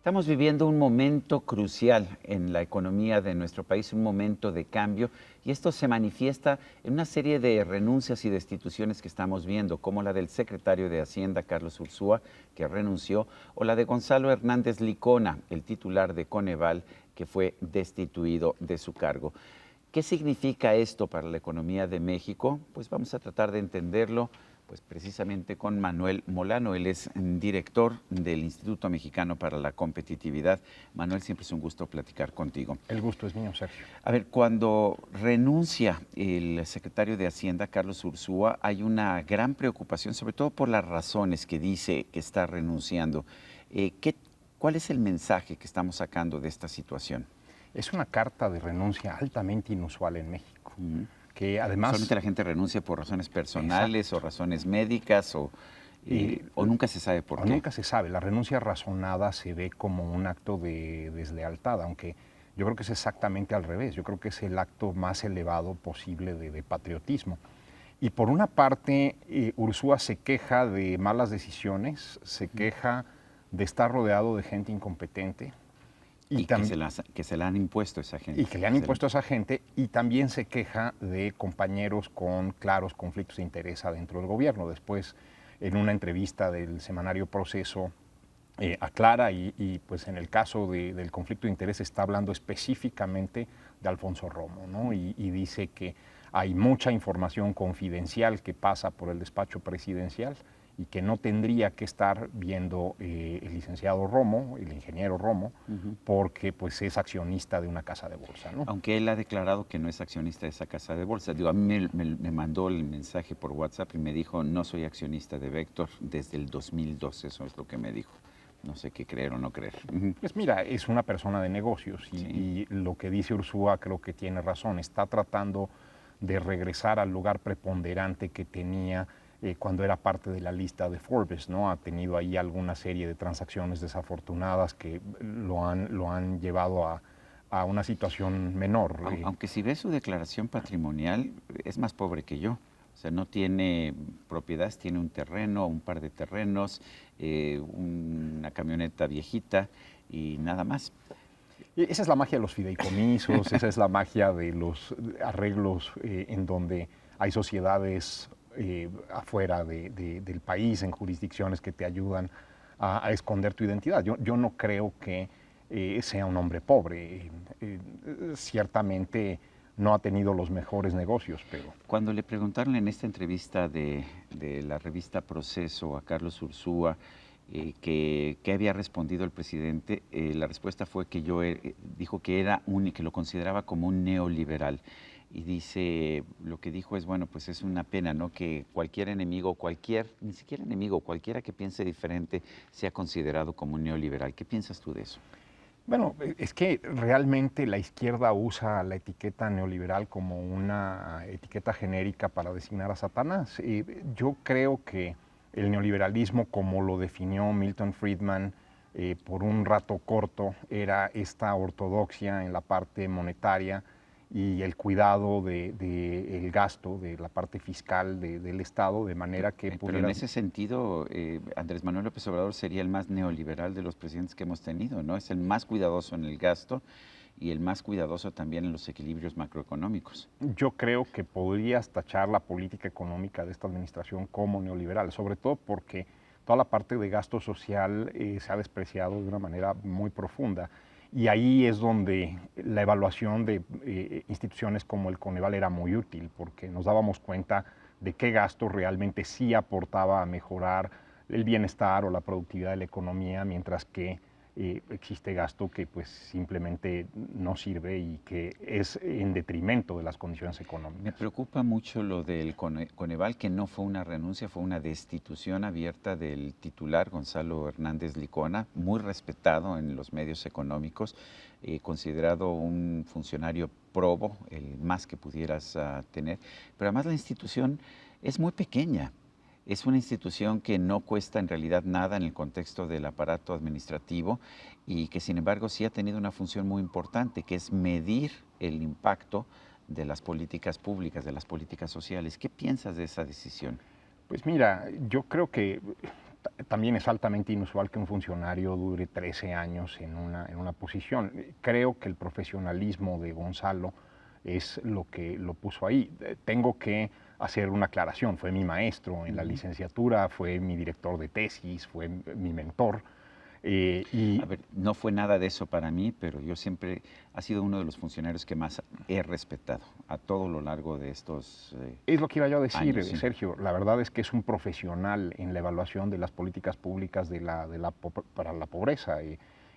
Estamos viviendo un momento crucial en la economía de nuestro país, un momento de cambio, y esto se manifiesta en una serie de renuncias y destituciones que estamos viendo, como la del secretario de Hacienda, Carlos Ursúa, que renunció, o la de Gonzalo Hernández Licona, el titular de Coneval, que fue destituido de su cargo. ¿Qué significa esto para la economía de México? Pues vamos a tratar de entenderlo pues precisamente con Manuel Molano. Él es director del Instituto Mexicano para la Competitividad. Manuel, siempre es un gusto platicar contigo. El gusto es mío, Sergio. A ver, cuando renuncia el secretario de Hacienda, Carlos Ursúa, hay una gran preocupación, sobre todo por las razones que dice que está renunciando. ¿Cuál es el mensaje que estamos sacando de esta situación? Es una carta de renuncia altamente inusual en México. Que además, solamente la gente renuncia por razones personales, exacto, o razones médicas o nunca se sabe por qué. Nunca se sabe. La renuncia razonada se ve como un acto de deslealtad, aunque yo creo que es exactamente al revés. Yo creo que es el acto más elevado posible de patriotismo. Y por una parte, Ursúa se queja de malas decisiones, se queja de estar rodeado de gente incompetente. Y que se le han impuesto a esa gente. Y que le han impuesto a esa gente, y también se queja de compañeros con claros conflictos de interés adentro del gobierno. Después, en una entrevista del semanario Proceso, aclara y pues en el caso del conflicto de interés está hablando específicamente de Alfonso Romo, ¿no? Y dice que hay mucha información confidencial que pasa por el despacho presidencial y que no tendría que estar viendo el licenciado Romo, el ingeniero Romo, porque pues es accionista de una casa de bolsa, ¿no? Aunque él ha declarado que no es accionista de esa casa de bolsa. Digo, a mí me mandó el mensaje por WhatsApp y me dijo, no soy accionista de Vector desde el 2012, eso es lo que me dijo. No sé qué creer o no creer. Pues mira, es una persona de negocios y lo que dice Ursúa creo que tiene razón. Está tratando de regresar al lugar preponderante que tenía cuando era parte de la lista de Forbes, ¿no? Ha tenido ahí alguna serie de transacciones desafortunadas que lo han llevado a una situación menor. Aunque si ves su declaración patrimonial, es más pobre que yo. O sea, no tiene propiedades, tiene un terreno, un par de terrenos, una camioneta viejita y nada más. Esa es la magia de los fideicomisos, esa es la magia de los arreglos en donde hay sociedades afuera del país, en jurisdicciones que te ayudan a esconder tu identidad. Yo no creo que sea un hombre pobre. Ciertamente no ha tenido los mejores negocios, pero... Cuando le preguntaron en esta entrevista de la revista Proceso a Carlos Ursúa que había respondido el presidente, la respuesta fue que dijo que que lo consideraba como un neoliberal. Y dice, lo que dijo es, bueno, pues es una pena, ¿no? Que cualquier enemigo, ni siquiera enemigo, cualquiera que piense diferente sea considerado como un neoliberal. ¿Qué piensas tú de eso? Bueno, es que realmente la izquierda usa la etiqueta neoliberal como una etiqueta genérica para designar a Satanás. Yo creo que el neoliberalismo, como lo definió Milton Friedman por un rato corto, era esta ortodoxia en la parte monetaria y el cuidado del gasto, de la parte fiscal del Estado, de manera que pudiera... Pero en ese sentido, Andrés Manuel López Obrador sería el más neoliberal de los presidentes que hemos tenido, ¿no? Es el más cuidadoso en el gasto y el más cuidadoso también en los equilibrios macroeconómicos. Yo creo que podrías tachar la política económica de esta administración como neoliberal, sobre todo porque toda la parte de gasto social se ha despreciado de una manera muy profunda. Y ahí es donde la evaluación de instituciones como el Coneval era muy útil, porque nos dábamos cuenta de qué gasto realmente sí aportaba a mejorar el bienestar o la productividad de la economía, mientras que existe gasto que pues simplemente no sirve y que es en detrimento de las condiciones económicas. Me preocupa mucho lo del Coneval, que no fue una renuncia, fue una destitución abierta del titular Gonzalo Hernández Licona, muy respetado en los medios económicos, considerado un funcionario probo, el más que pudieras tener, pero además la institución es muy pequeña. Es una institución que no cuesta en realidad nada en el contexto del aparato administrativo y que sin embargo sí ha tenido una función muy importante, que es medir el impacto de las políticas públicas, de las políticas sociales. ¿Qué piensas de esa decisión? Pues mira, yo creo que también es altamente inusual que un funcionario dure 13 años en una posición. Creo que el profesionalismo de Gonzalo es lo que lo puso ahí. Tengo que hacer una aclaración, fue mi maestro en la licenciatura, fue mi director de tesis, fue mi mentor. A ver, no fue nada de eso para mí, pero yo siempre ha sido uno de los funcionarios que más he respetado a todo lo largo de estos es lo que iba yo a decir, años, sí. Sergio. La verdad es que es un profesional en la evaluación de las políticas públicas para la pobreza.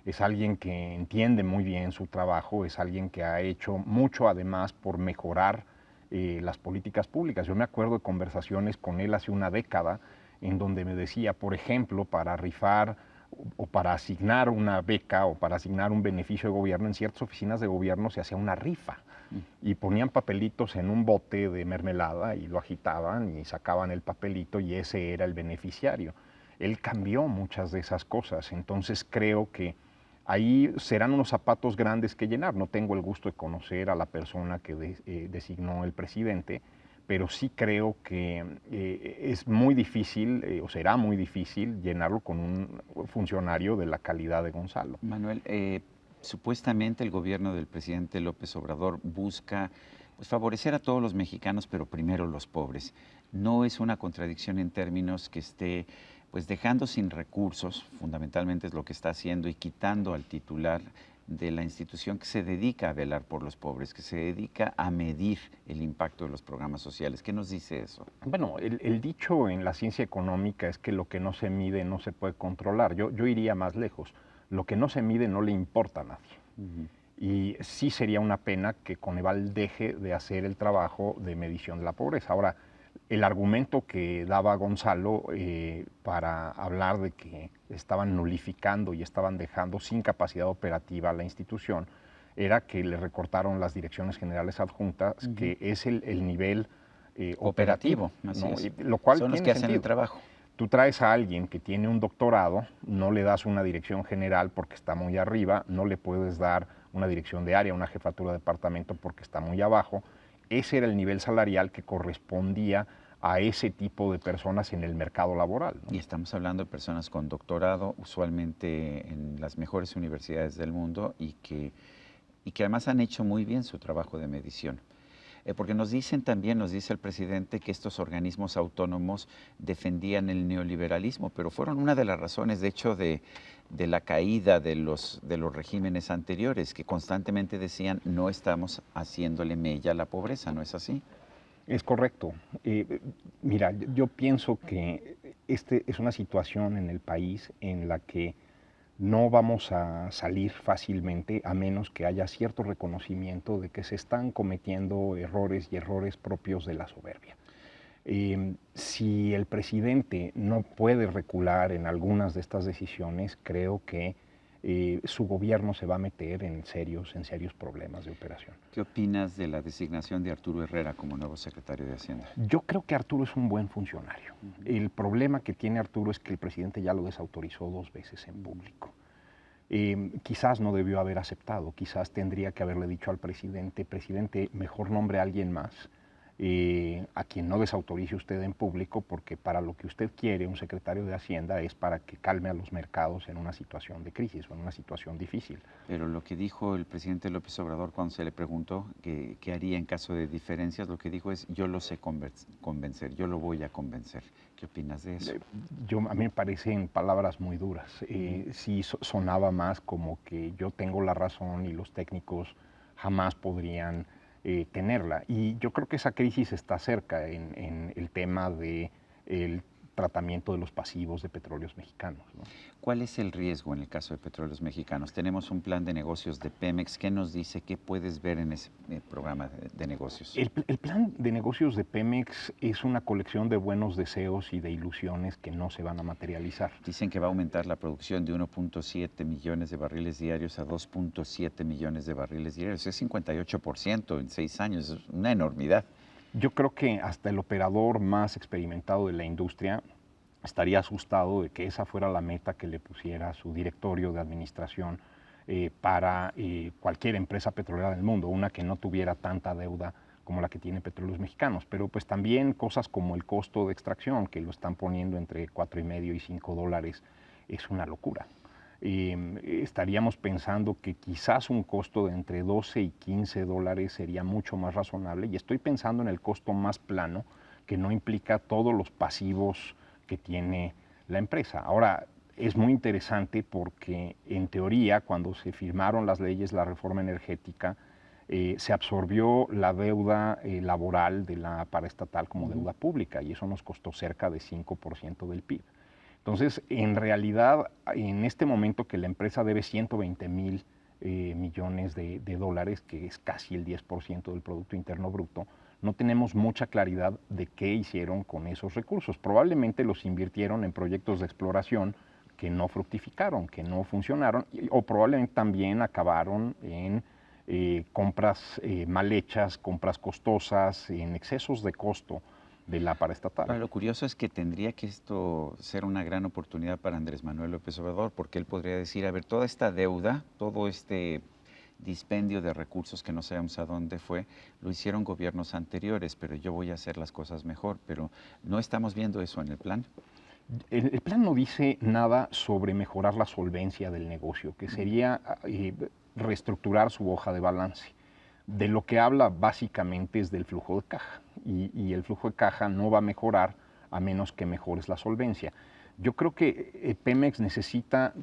Es alguien que entiende muy bien su trabajo, es alguien que ha hecho mucho además por mejorar las políticas públicas. Yo me acuerdo de conversaciones con él hace una década en donde me decía, por ejemplo, para rifar o para asignar una beca o para asignar un beneficio de gobierno, en ciertas oficinas de gobierno se hacía una rifa y ponían papelitos en un bote de mermelada y lo agitaban y sacaban el papelito y ese era el beneficiario. Él cambió muchas de esas cosas, entonces creo que ahí serán unos zapatos grandes que llenar. No tengo el gusto de conocer a la persona que designó el presidente, pero sí creo que es muy difícil o será muy difícil llenarlo con un funcionario de la calidad de Gonzalo. Manuel, supuestamente el gobierno del presidente López Obrador busca pues, favorecer a todos los mexicanos, pero primero los pobres. ¿No es una contradicción en términos que esté pues dejando sin recursos, fundamentalmente es lo que está haciendo, y quitando al titular de la institución que se dedica a velar por los pobres, que se dedica a medir el impacto de los programas sociales? ¿Qué nos dice eso? Bueno, el dicho en la ciencia económica es que lo que no se mide no se puede controlar. Yo iría más lejos. Lo que no se mide no le importa a nadie. Y sí sería una pena que Coneval deje de hacer el trabajo de medición de la pobreza. Ahora, el argumento que daba Gonzalo para hablar de que estaban nulificando y estaban dejando sin capacidad operativa a la institución era que le recortaron las direcciones generales adjuntas, que es el nivel operativo, así ¿no? es. Lo cual Son los tiene que hacen sentido. el trabajo. Tú traes a alguien que tiene un doctorado, no le das una dirección general porque está muy arriba, no le puedes dar una dirección de área, una jefatura de departamento porque está muy abajo. Ese era el nivel salarial que correspondía a ese tipo de personas en el mercado laboral, ¿no? Y estamos hablando de personas con doctorado, usualmente en las mejores universidades del mundo, y que además han hecho muy bien su trabajo de medición. Porque nos dicen también, nos dice el presidente, que estos organismos autónomos defendían el neoliberalismo, pero fueron una de las razones, de hecho, de la caída de los regímenes anteriores, que constantemente decían no estamos haciéndole mella a la pobreza, ¿no es así? Es correcto. Mira, yo pienso que este es una situación en el país en la que no vamos a salir fácilmente a menos que haya cierto reconocimiento de que se están cometiendo errores y errores propios de la soberbia. Si el presidente no puede recular en algunas de estas decisiones, creo que su gobierno se va a meter en serios problemas de operación. ¿Qué opinas de la designación de Arturo Herrera como nuevo secretario de Hacienda? Yo creo que Arturo es un buen funcionario. El problema que tiene Arturo es que el presidente ya lo desautorizó 2 veces en público. Quizás no debió haber aceptado, quizás tendría que haberle dicho al presidente, mejor nombre a alguien más, a quien no desautorice usted en público, porque para lo que usted quiere un secretario de Hacienda es para que calme a los mercados en una situación de crisis o en una situación difícil. Pero lo que dijo el presidente López Obrador cuando se le preguntó qué haría en caso de diferencias, lo que dijo es, yo lo sé convencer, yo lo voy a convencer. ¿Qué opinas de eso? A mí me parecen palabras muy duras. Sí sonaba más como que yo tengo la razón y los técnicos jamás podrían tenerla. Y yo creo que esa crisis está cerca en el tema del tratamiento de los pasivos de petróleos mexicanos, ¿no? ¿Cuál es el riesgo en el caso de Petróleos Mexicanos? Tenemos un plan de negocios de Pemex. ¿Qué nos dice? ¿Qué puedes ver en ese programa de negocios? El plan de negocios de Pemex es una colección de buenos deseos y de ilusiones que no se van a materializar. Dicen que va a aumentar la producción de 1.7 millones de barriles diarios a 2.7 millones de barriles diarios. Es 58% en 6 años, es una enormidad. Yo creo que hasta el operador más experimentado de la industria estaría asustado de que esa fuera la meta que le pusiera su directorio de administración para cualquier empresa petrolera del mundo, una que no tuviera tanta deuda como la que tiene Petróleos Mexicanos, pero pues también cosas como el costo de extracción, que lo están poniendo entre $4.50 y $5, es una locura. Estaríamos pensando que quizás un costo de entre 12 y $15 sería mucho más razonable, y estoy pensando en el costo más plano, que no implica todos los pasivos que tiene la empresa. Ahora, es muy interesante porque en teoría, cuando se firmaron las leyes, la reforma energética, se absorbió la deuda laboral de la paraestatal como deuda pública, y eso nos costó cerca de 5% del PIB. Entonces, en realidad, en este momento que la empresa debe 120,000 millones de dólares, que es casi el 10% del Producto Interno Bruto, no tenemos mucha claridad de qué hicieron con esos recursos. Probablemente los invirtieron en proyectos de exploración que no fructificaron, que no funcionaron, o probablemente también acabaron en compras mal hechas, compras costosas, en excesos de costo de la paraestatal. Ahora, lo curioso es que tendría que esto ser una gran oportunidad para Andrés Manuel López Obrador, porque él podría decir, a ver, toda esta deuda, todo este dispendio de recursos que no sabemos a dónde fue, lo hicieron gobiernos anteriores, pero yo voy a hacer las cosas mejor, pero no estamos viendo eso en el plan. El plan no dice nada sobre mejorar la solvencia del negocio, que sería reestructurar su hoja de balance. De lo que habla básicamente es del flujo de caja, y el flujo de caja no va a mejorar a menos que mejores la solvencia. Yo creo que Pemex necesita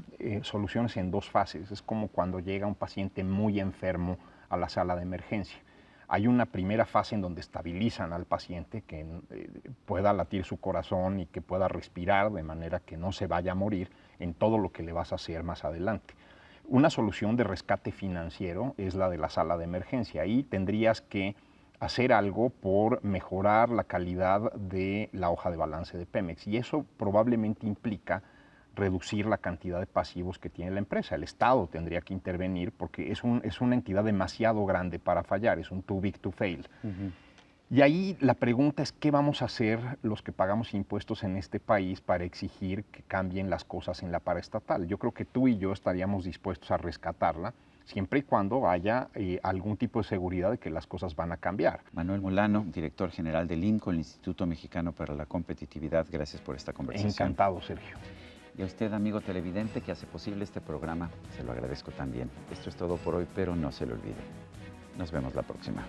soluciones en dos fases. Es como cuando llega un paciente muy enfermo a la sala de emergencia. Hay una primera fase en donde estabilizan al paciente, que pueda latir su corazón y que pueda respirar de manera que no se vaya a morir en todo lo que le vas a hacer más adelante. Una solución de rescate financiero es la de la sala de emergencia. Ahí tendrías que hacer algo por mejorar la calidad de la hoja de balance de Pemex, y eso probablemente implica reducir la cantidad de pasivos que tiene la empresa. El Estado tendría que intervenir porque es una entidad demasiado grande para fallar, es un too big to fail. Y ahí la pregunta es, ¿qué vamos a hacer los que pagamos impuestos en este país para exigir que cambien las cosas en la paraestatal? Yo creo que tú y yo estaríamos dispuestos a rescatarla, siempre y cuando haya algún tipo de seguridad de que las cosas van a cambiar. Manuel Molano, director general del INCO, el Instituto Mexicano para la Competitividad, gracias por esta conversación. Encantado, Sergio. Y a usted, amigo televidente, que hace posible este programa, se lo agradezco también. Esto es todo por hoy, pero no se lo olvide. Nos vemos la próxima.